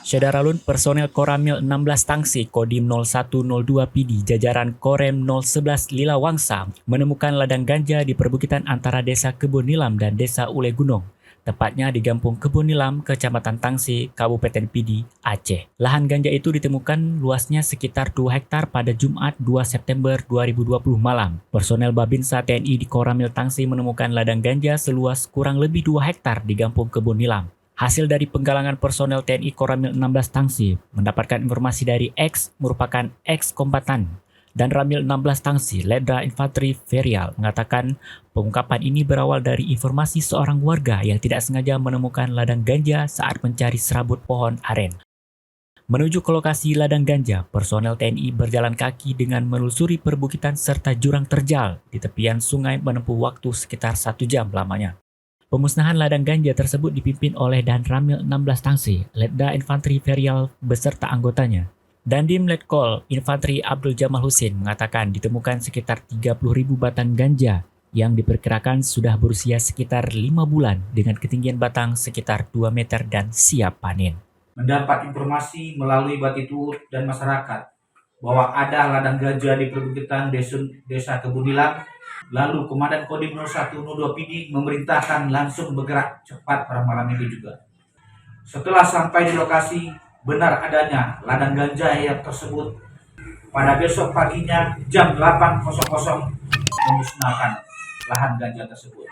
Syedaralun personel Koramil 16 Tangsi Kodim 0102 PD jajaran Korem 011 Lila Wangsa menemukan ladang ganja di perbukitan antara Desa Kebun Nilam dan Desa Ule Gunung, tepatnya di Kampung Kebun Nilam, Kecamatan Tangsi, Kabupaten Pidi, Aceh. Lahan ganja itu ditemukan luasnya sekitar 2 hektar pada Jumat 2 September 2020 malam. Personel Babinsa TNI di Koramil Tangsi menemukan ladang ganja seluas kurang lebih 2 hektar di Kampung Kebun Nilam. Hasil dari penggalangan personel TNI Koramil 16 Tangsi mendapatkan informasi dari X merupakan ex-kombatan dan Ramil 16 Tangsi, Letda Infanteri Ferial mengatakan pengungkapan ini berawal dari informasi seorang warga yang tidak sengaja menemukan ladang ganja saat mencari serabut pohon aren. Menuju ke lokasi ladang ganja, personel TNI berjalan kaki dengan menelusuri perbukitan serta jurang terjal di tepian sungai menempuh waktu sekitar 1 jam lamanya. Pemusnahan ladang ganja tersebut dipimpin oleh Dan Ramil 16 Tangsi, Letda Infanteri Ferial beserta anggotanya. Dandim Letkol Infanteri Abdul Jamal Husin mengatakan ditemukan sekitar 30.000 batang ganja yang diperkirakan sudah berusia sekitar 5 bulan dengan ketinggian batang sekitar 2 meter dan siap panen. Mendapat informasi melalui Batitur dan masyarakat bahwa ada ladang ganja di perbukitan Desa Kebun Nilam. Lalu Komandan Kodim 0102 PD memerintahkan langsung bergerak cepat pada malam itu juga. Setelah sampai di lokasi, benar adanya ladang ganja yang tersebut. Pada besok paginya jam 8.00 memusnahkan lahan ganja tersebut.